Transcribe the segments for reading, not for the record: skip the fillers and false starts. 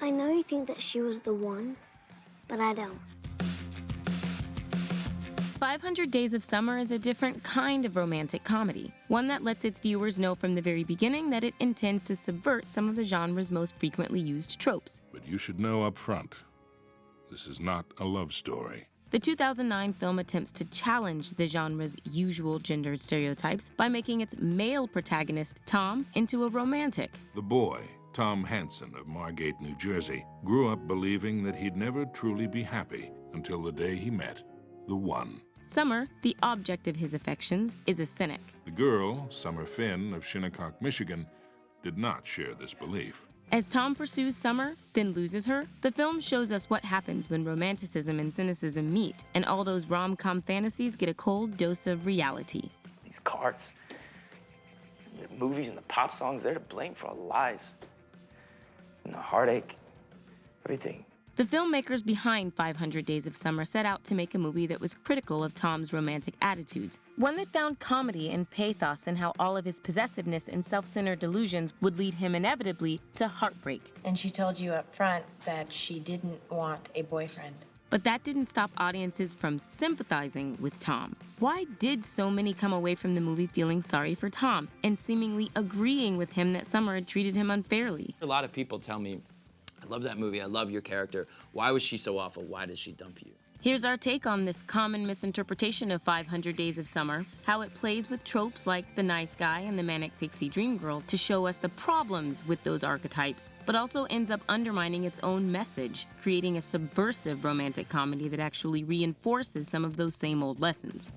I know you think that she was the one, but I don't. 500 Days of Summer is a different kind of romantic comedy, one that lets its viewers know from the very beginning that it intends to subvert some of the genre's most frequently used tropes. But you should know up front, this is not a love story. The 2009 film attempts to challenge the genre's usual gendered stereotypes by making its male protagonist, Tom, into a romantic. The boy, Tom Hansen of Margate, New Jersey, grew up believing that he'd never truly be happy until the day he met the one. Summer, the object of his affections, is a cynic. The girl, Summer Finn of Shinnecock, Michigan, did not share this belief. As Tom pursues Summer, then loses her, the film shows us what happens when romanticism and cynicism meet, and all those rom-com fantasies get a cold dose of reality. It's these cards, the movies and the pop songs, they're to blame for all the lies and the heartache, everything. The filmmakers behind 500 Days of Summer set out to make a movie that was critical of Tom's romantic attitudes, one that found comedy and pathos in how all of his possessiveness and self-centered delusions would lead him inevitably to heartbreak. And she told you up front that she didn't want a boyfriend. But that didn't stop audiences from sympathizing with Tom. Why did so many come away from the movie feeling sorry for Tom and seemingly agreeing with him that Summer had treated him unfairly? A lot of people tell me, I love that movie, I love your character. Why was she so awful? Why did she dump you? Here's our take on this common misinterpretation of 500 Days of Summer, how it plays with tropes like the nice guy and the manic pixie dream girl to show us the problems with those archetypes, but also ends up undermining its own message, creating a subversive romantic comedy that actually reinforces some of those same old lessons.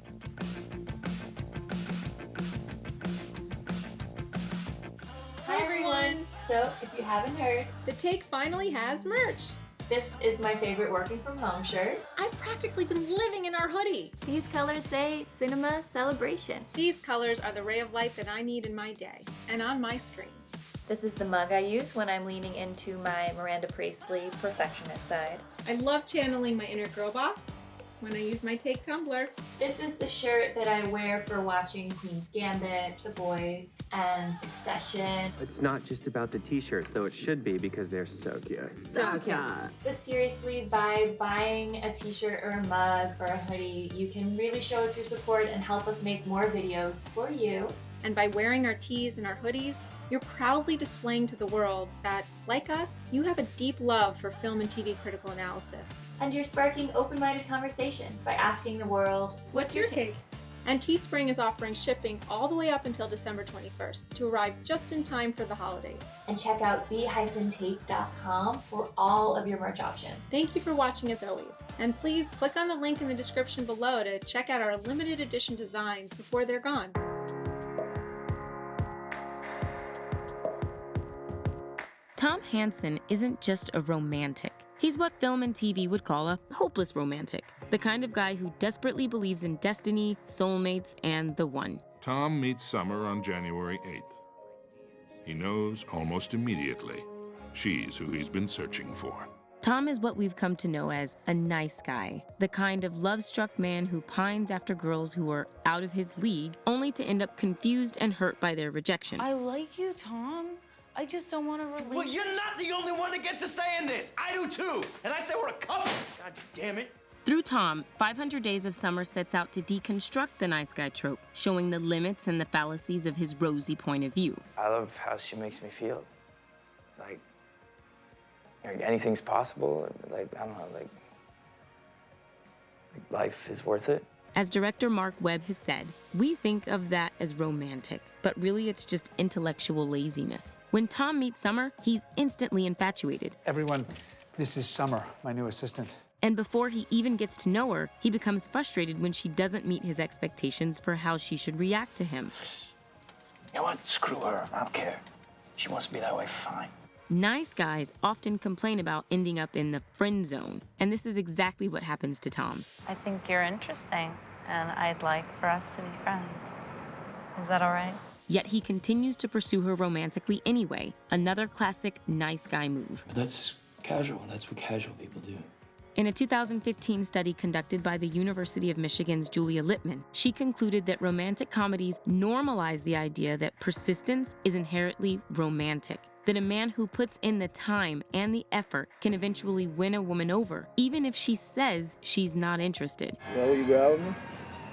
Hi everyone! So, if you haven't heard, The Take finally has merch. this is my favorite working from home shirt. I've practically been living in our hoodie. These colors say cinema celebration. These colors are the ray of light that I need in my day and on my screen. This is the mug I use when I'm leaning into my Miranda Priestley perfectionist side. I love channeling my inner girl boss when I use my Take tumbler. This is the shirt that I wear for watching Queen's Gambit, The Boys, and Succession. It's not just about the t-shirts, though it should be because they're so cute. So cute. But seriously, by buying a t-shirt or a mug or a hoodie, you can really show us your support and help us make more videos for you. And by wearing our tees and our hoodies, you're proudly displaying to the world that, like us, you have a deep love for film and TV critical analysis. And you're sparking open-minded conversations by asking the world, What's your take? And Teespring is offering shipping all the way up until December 21st to arrive just in time for the holidays. And check out the-take.com for all of your merch options. Thank you for watching as always. And please click on the link in the description below to check out our limited edition designs before they're gone. Tom Hansen isn't just a romantic. He's what film and TV would call a hopeless romantic, the kind of guy who desperately believes in destiny, soulmates, and the one. Tom meets Summer on January 8th. He knows almost immediately she's who he's been searching for. Tom is what we've come to know as a nice guy, the kind of love-struck man who pines after girls who are out of his league, only to end up confused and hurt by their rejection. I like you, Tom. I just don't want to release. Well, you're not the only one that gets a say in this. I do too. And I say we're a couple. God damn it. Through Tom, 500 Days of Summer sets out to deconstruct the nice guy trope, showing the limits and the fallacies of his rosy point of view. I love how she makes me feel. Like anything's possible. Like, I don't know, like life is worth it. As director Mark Webb has said, we think of that as romantic, but really it's just intellectual laziness. When Tom meets Summer, he's instantly infatuated. Everyone, this is Summer, my new assistant. And before he even gets to know her, he becomes frustrated when she doesn't meet his expectations for how she should react to him. You know what? Screw her. I don't care. She wants to be that way, fine. Nice guys often complain about ending up in the friend zone, and this is exactly what happens to Tom. I think you're interesting, and I'd like for us to be friends. Is that all right? Yet he continues to pursue her romantically anyway, another classic nice guy move. That's casual. That's what casual people do. In a 2015 study conducted by the University of Michigan's Julia Littman, she concluded that romantic comedies normalize the idea that persistence is inherently romantic. that a man who puts in the time and the effort can eventually win a woman over, even if she says she's not interested. Well, you go out with me?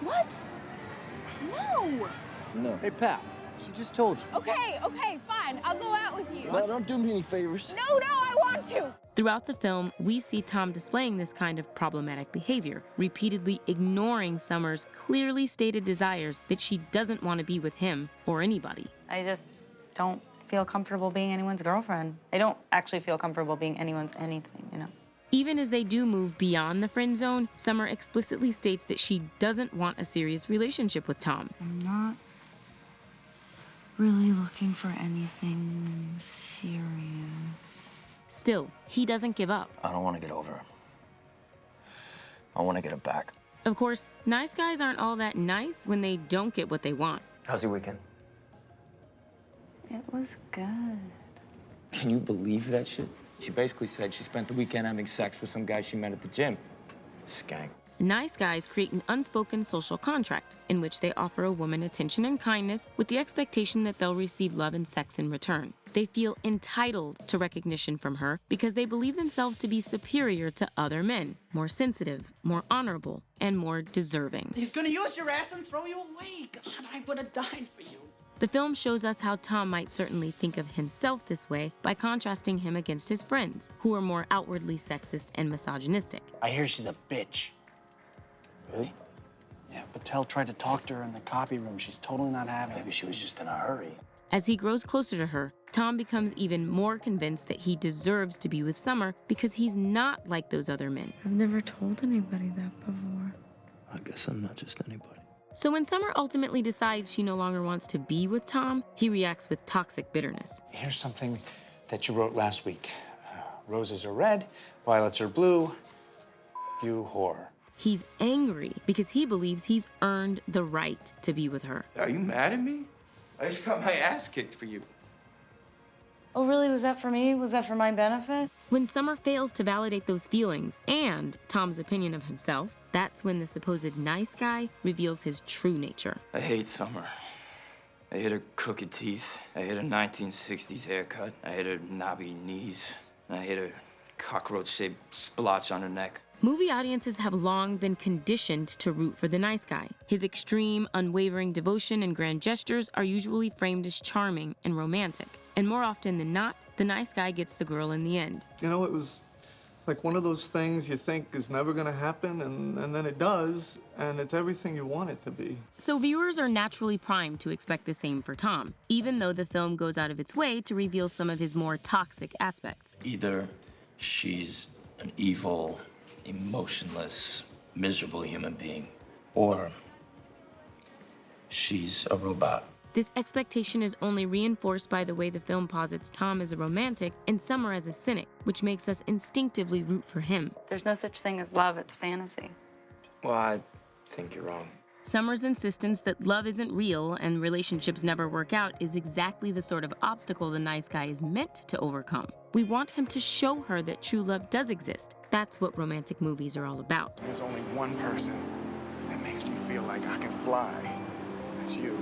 What? No. No. Hey, pal, she just told you. Okay, fine. I'll go out with you. No, don't do me any favors. No, I want to. Throughout the film, we see Tom displaying this kind of problematic behavior, repeatedly ignoring Summer's clearly stated desires that she doesn't want to be with him or anybody. I just don't feel comfortable being anyone's girlfriend. I don't actually feel comfortable being anyone's anything, you know? Even as they do move beyond the friend zone, Summer explicitly states that she doesn't want a serious relationship with Tom. I'm not really looking for anything serious. Still, he doesn't give up. I don't want to get over her. I want to get her back. Of course, nice guys aren't all that nice when they don't get what they want. How's your weekend? It was good. Can you believe that shit? She basically said she spent the weekend having sex with some guy she met at the gym. Skank. Nice guys create an unspoken social contract in which they offer a woman attention and kindness with the expectation that they'll receive love and sex in return. They feel entitled to recognition from her because they believe themselves to be superior to other men, more sensitive, more honorable, and more deserving. He's gonna use your ass and throw you away. God, I would have died for you. The film shows us how Tom might certainly think of himself this way by contrasting him against his friends, who are more outwardly sexist and misogynistic. I hear she's a bitch. Really? Yeah, Patel tried to talk to her in the copy room. She's totally not having it. Maybe she was just in a hurry. As he grows closer to her, Tom becomes even more convinced that he deserves to be with Summer because he's not like those other men. I've never told anybody that before. I guess I'm not just anybody. So when Summer ultimately decides she no longer wants to be with Tom, he reacts with toxic bitterness. Here's something that you wrote last week. Roses are red, violets are blue. You whore. He's angry because he believes he's earned the right to be with her. Are you mad at me? I just got my ass kicked for you. Oh, really? Was that for me? Was that for my benefit? When Summer fails to validate those feelings and Tom's opinion of himself, that's when the supposed nice guy reveals his true nature. I hate Summer. I hate her crooked teeth. I hate her 1960s haircut. I hate her knobby knees. And I hate her cockroach-shaped splotch on her neck. Movie audiences have long been conditioned to root for the nice guy. His extreme, unwavering devotion and grand gestures are usually framed as charming and romantic. And more often than not, the nice guy gets the girl in the end. You know, it was like one of those things you think is never gonna happen, and then it does, and it's everything you want it to be. So viewers are naturally primed to expect the same for Tom, even though the film goes out of its way to reveal some of his more toxic aspects. Either she's an evil, emotionless, miserable human being, or she's a robot. This expectation is only reinforced by the way the film posits Tom as a romantic and Summer as a cynic, which makes us instinctively root for him. There's no such thing as love, it's fantasy. Well, I think you're wrong. Summer's insistence that love isn't real and relationships never work out is exactly the sort of obstacle the nice guy is meant to overcome. We want him to show her that true love does exist. That's what romantic movies are all about. There's only one person that makes me feel like I can fly. That's you.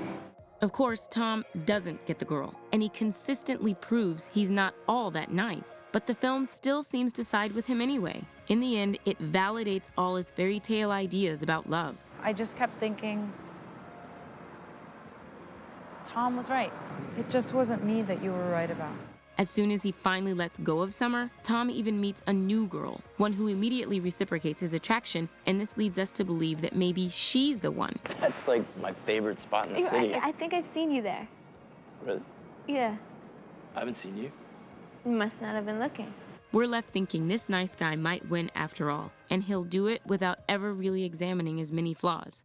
Of course, Tom doesn't get the girl, and he consistently proves he's not all that nice. But the film still seems to side with him anyway. In the end, it validates all his fairy tale ideas about love. I just kept thinking, Tom was right. It just wasn't me that you were right about. As soon as he finally lets go of Summer, Tom even meets a new girl, one who immediately reciprocates his attraction, and this leads us to believe that maybe she's the one. That's like my favorite spot in the city. I think I've seen you there. Really? Yeah. I haven't seen you. You must not have been looking. We're left thinking this nice guy might win after all, and he'll do it without ever really examining his many flaws.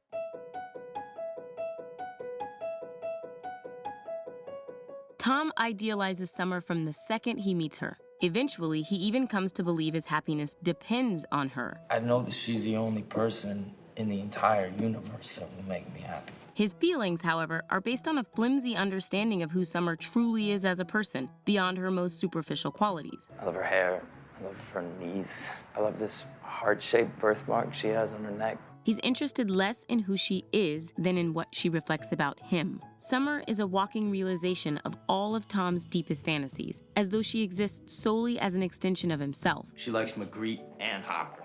Tom idealizes Summer from the second he meets her. Eventually, he even comes to believe his happiness depends on her. I know that she's the only person in the entire universe that will make me happy. His feelings, however, are based on a flimsy understanding of who Summer truly is as a person, beyond her most superficial qualities. I love her hair. I love her knees. I love this heart-shaped birthmark she has on her neck. He's interested less in who she is than in what she reflects about him. Summer is a walking realization of all of Tom's deepest fantasies, as though she exists solely as an extension of himself. She likes Magritte and Hopper.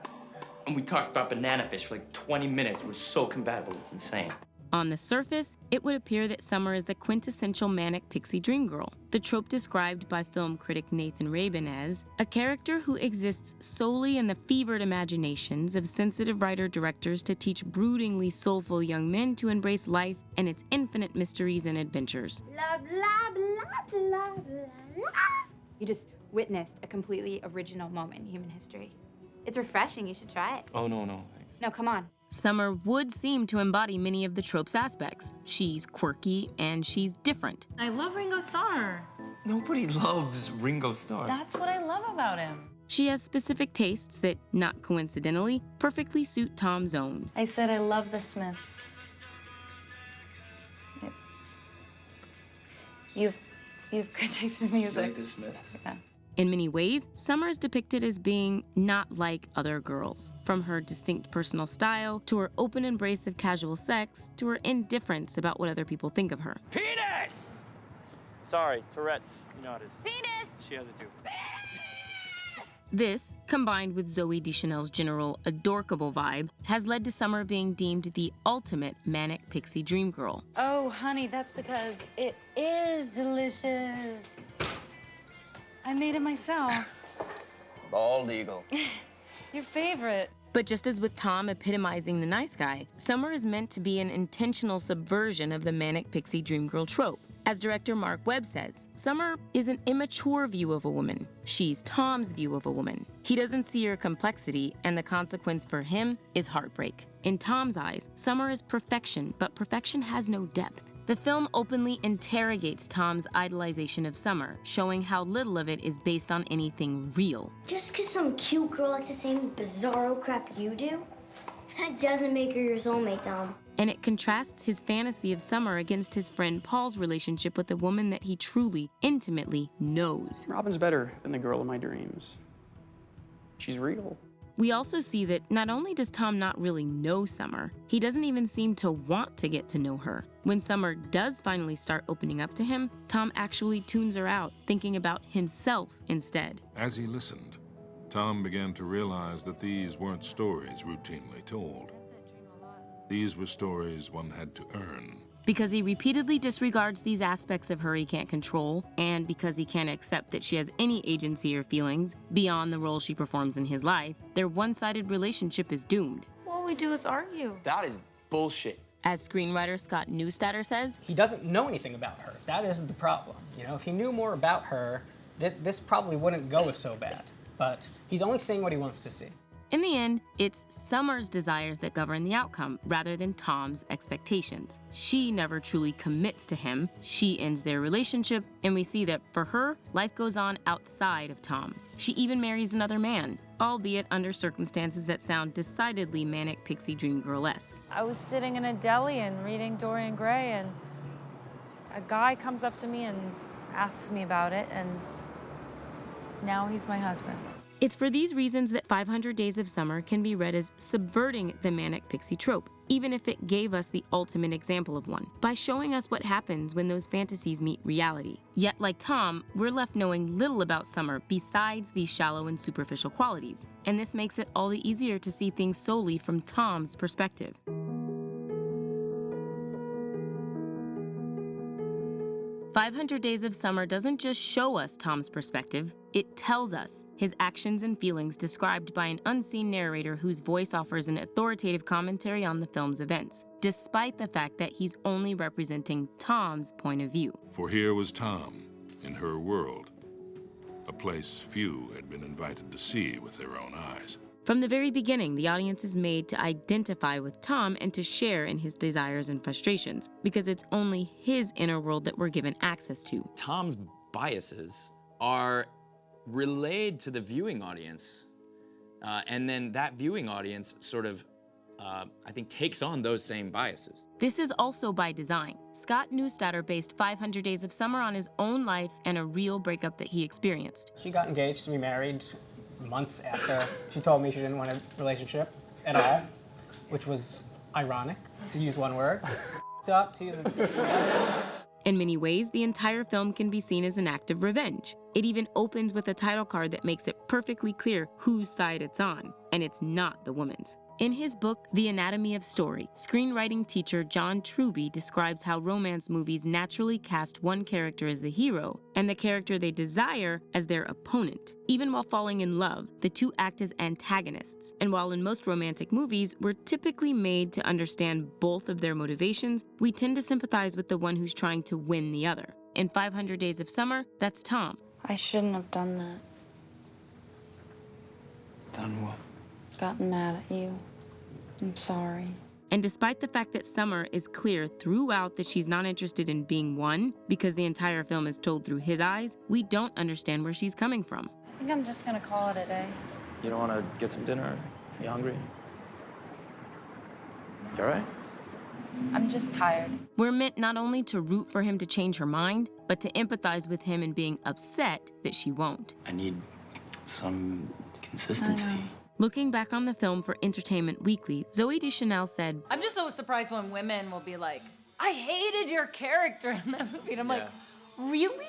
And we talked about banana fish for like 20 minutes. We're so compatible, it's insane. On the surface, it would appear that Summer is the quintessential manic pixie dream girl, the trope described by film critic Nathan Rabin as a character who exists solely in the fevered imaginations of sensitive writer-directors to teach broodingly soulful young men to embrace life and its infinite mysteries and adventures. Blah, blah, blah, blah, blah. You just witnessed a completely original moment in human history. It's refreshing. You should try it. Oh, no, thanks. No, come on. Summer would seem to embody many of the trope's aspects. She's quirky and she's different. I love Ringo Starr. Nobody loves Ringo Starr. That's what I love about him. She has specific tastes that, not coincidentally, perfectly suit Tom's own. I said I love the Smiths. You've good taste in music. You like the Smiths? Yeah. In many ways, Summer is depicted as being not like other girls. From her distinct personal style, to her open embrace of casual sex, to her indifference about what other people think of her. Penis! Sorry, Tourette's. You know how it is. Penis! She has it too. This, combined with Zooey Deschanel's general adorkable vibe, has led to Summer being deemed the ultimate manic pixie dream girl. Oh, honey, that's because it is delicious. I made it myself. Bald eagle. Your favorite. But just as with Tom epitomizing the nice guy, Summer is meant to be an intentional subversion of the manic pixie dream girl trope. As director Mark Webb says, Summer is an immature view of a woman. She's Tom's view of a woman. He doesn't see her complexity, and the consequence for him is heartbreak. In Tom's eyes, Summer is perfection, but perfection has no depth. The film openly interrogates Tom's idolization of Summer, showing how little of it is based on anything real. Just because some cute girl likes the same bizarro crap you do, that doesn't make her your soulmate, Tom. And it contrasts his fantasy of Summer against his friend Paul's relationship with a woman that he truly, intimately knows. Robin's better than the girl of my dreams. She's real. We also see that not only does Tom not really know Summer, he doesn't even seem to want to get to know her. When Summer does finally start opening up to him, Tom actually tunes her out, thinking about himself instead. As he listened, Tom began to realize that these weren't stories routinely told. These were stories one had to earn. Because he repeatedly disregards these aspects of her he can't control, and because he can't accept that she has any agency or feelings beyond the role she performs in his life, their one-sided relationship is doomed. All we do is argue. That is bullshit. As screenwriter Scott Neustadter says, he doesn't know anything about her. That is the problem. You know, if he knew more about her, this probably wouldn't go so bad. But he's only seeing what he wants to see. in the end, it's Summer's desires that govern the outcome, rather than Tom's expectations. She never truly commits to him. She ends their relationship, and we see that, for her, life goes on outside of Tom. She even marries another man, albeit under circumstances that sound decidedly manic pixie dream girl-esque. I was sitting in a deli and reading Dorian Gray, and a guy comes up to me and asks me about it, and now he's my husband. It's for these reasons that 500 Days of Summer can be read as subverting the manic pixie trope, even if it gave us the ultimate example of one, by showing us what happens when those fantasies meet reality. Yet, like Tom, we're left knowing little about Summer besides these shallow and superficial qualities, and this makes it all the easier to see things solely from Tom's perspective. 500 Days of Summer doesn't just show us Tom's perspective, it tells us his actions and feelings described by an unseen narrator whose voice offers an authoritative commentary on the film's events, despite the fact that he's only representing Tom's point of view. For here was Tom, in her world, a place few had been invited to see with their own eyes. From the very beginning, the audience is made to identify with Tom and to share in his desires and frustrations, because it's only his inner world that we're given access to. Tom's biases are relayed to the viewing audience, and then that viewing audience sort of, I think, takes on those same biases. This is also by design. Scott Neustadter based 500 Days of Summer on his own life and a real breakup that he experienced. She got engaged to be married months after she told me she didn't want a relationship at all. which was ironic, to use one word. Up to the... In many ways, the entire film can be seen as an act of revenge. It even opens with a title card that makes it perfectly clear whose side it's on, and it's not the woman's. In his book, The Anatomy of Story, screenwriting teacher John Truby describes how romance movies naturally cast one character as the hero and the character they desire as their opponent. Even while falling in love, the two act as antagonists. And while in most romantic movies, we're typically made to understand both of their motivations, we tend to sympathize with the one who's trying to win the other. In 500 Days of Summer, that's Tom. I shouldn't have done that. Done what? Gotten mad at you. I'm sorry. And despite the fact that Summer is clear throughout that she's not interested in being won, because the entire film is told through his eyes, we don't understand where she's coming from. I think I'm just gonna call it a day. You don't want to get some dinner? You hungry? You all right? I'm just tired. We're meant not only to root for him to change her mind, but to empathize with him in being upset that she won't. I need some consistency. Looking back on the film for Entertainment Weekly, Zooey Deschanel said, I'm just so surprised when women will be like, I hated your character in that movie. And I'm like, really?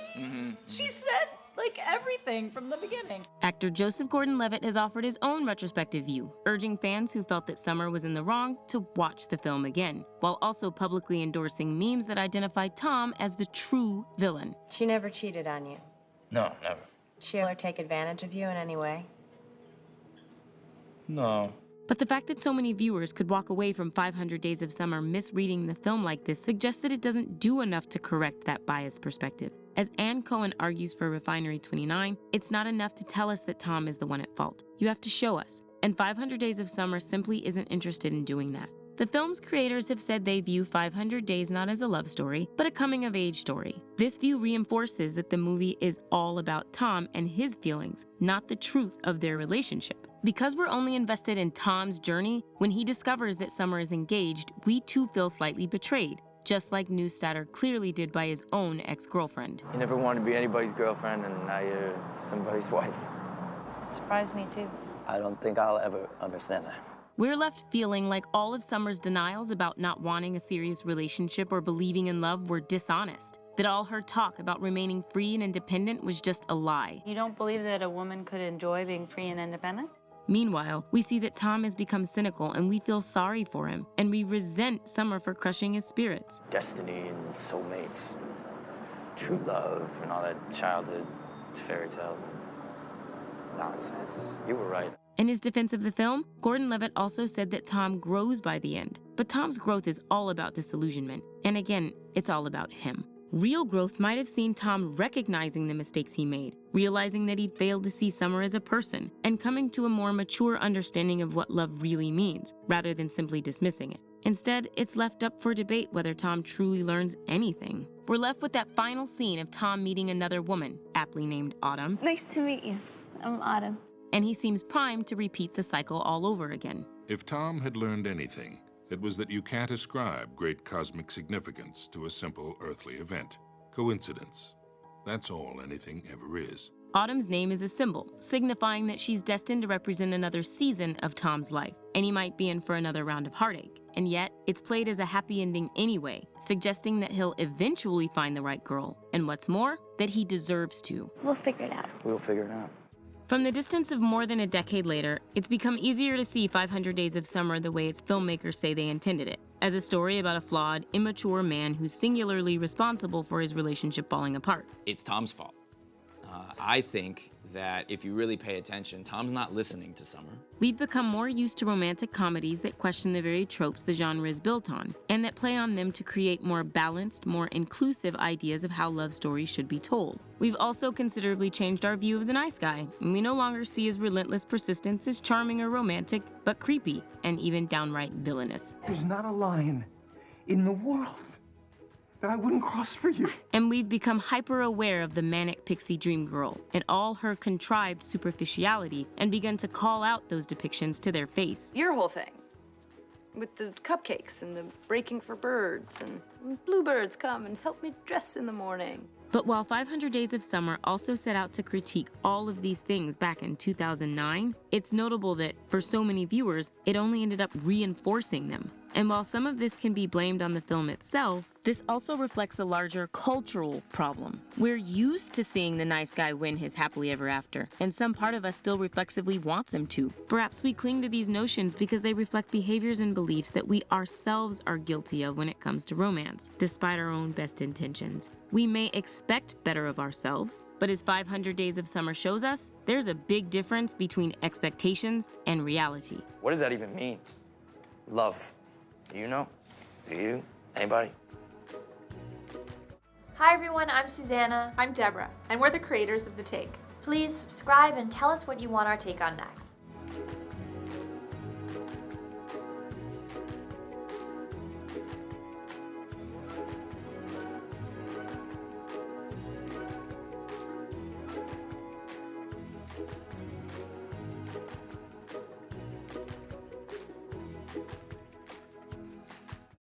She said like everything from the beginning. Actor Joseph Gordon-Levitt has offered his own retrospective view, urging fans who felt that Summer was in the wrong to watch the film again, while also publicly endorsing memes that identify Tom as the true villain. She never cheated on you. No, never. Did she ever take advantage of you in any way? No. But the fact that so many viewers could walk away from 500 Days of Summer misreading the film like this suggests that it doesn't do enough to correct that biased perspective. As Ann Cohen argues for Refinery 29, it's not enough to tell us that Tom is the one at fault. You have to show us. And 500 Days of Summer simply isn't interested in doing that. The film's creators have said they view 500 Days not as a love story, but a coming-of-age story. This view reinforces that the movie is all about Tom and his feelings, not the truth of their relationship. Because we're only invested in Tom's journey, when he discovers that Summer is engaged, we too feel slightly betrayed, just like Neustadter clearly did by his own ex-girlfriend. You never wanted to be anybody's girlfriend, and now you're somebody's wife. It surprised me too. I don't think I'll ever understand that. We're left feeling like all of Summer's denials about not wanting a serious relationship or believing in love were dishonest. That all her talk about remaining free and independent was just a lie. You don't believe that a woman could enjoy being free and independent? Meanwhile, we see that Tom has become cynical and we feel sorry for him, and we resent Summer for crushing his spirits. Destiny and soulmates, true love, and all that childhood fairy tale nonsense. You were right. In his defense of the film, Gordon-Levitt also said that Tom grows by the end. But Tom's growth is all about disillusionment. And again, it's all about him. Real growth might have seen Tom recognizing the mistakes he made, realizing that he'd failed to see Summer as a person, and coming to a more mature understanding of what love really means, rather than simply dismissing it. Instead, it's left up for debate whether Tom truly learns anything. We're left with that final scene of Tom meeting another woman, aptly named Autumn. Nice to meet you. I'm Autumn. And he seems primed to repeat the cycle all over again. If Tom had learned anything, it was that you can't ascribe great cosmic significance to a simple earthly event. Coincidence. That's all anything ever is. Autumn's name is a symbol, signifying that she's destined to represent another season of Tom's life, and he might be in for another round of heartache. And yet, it's played as a happy ending anyway, suggesting that he'll eventually find the right girl, and what's more, that he deserves to. We'll figure it out. We'll figure it out. From the distance of more than a decade later, it's become easier to see 500 Days of Summer the way its filmmakers say they intended it, as a story about a flawed, immature man who's singularly responsible for his relationship falling apart. It's Tom's fault. I think that if you really pay attention, Tom's not listening to Summer. We've become more used to romantic comedies that question the very tropes the genre is built on, and that play on them to create more balanced, more inclusive ideas of how love stories should be told. We've also considerably changed our view of the nice guy, and we no longer see his relentless persistence as charming or romantic, but creepy, and even downright villainous. There's not a line in the world that I wouldn't cross for you. And we've become hyper-aware of the manic pixie dream girl and all her contrived superficiality, and begun to call out those depictions to their face. Your whole thing, with the cupcakes and the breaking for birds and bluebirds come and help me dress in the morning. But while 500 Days of Summer also set out to critique all of these things back in 2009, it's notable that for so many viewers, it only ended up reinforcing them. And while some of this can be blamed on the film itself, this also reflects a larger cultural problem. We're used to seeing the nice guy win his happily ever after, and some part of us still reflexively wants him to. Perhaps we cling to these notions because they reflect behaviors and beliefs that we ourselves are guilty of when it comes to romance, despite our own best intentions. We may expect better of ourselves, but as 500 Days of Summer shows us, there's a big difference between expectations and reality. What does that even mean? Love. Do you know? Do you? Anybody? Hi everyone, I'm Susanna. I'm Deborah, and we're the creators of The Take. Please subscribe and tell us what you want our take on next.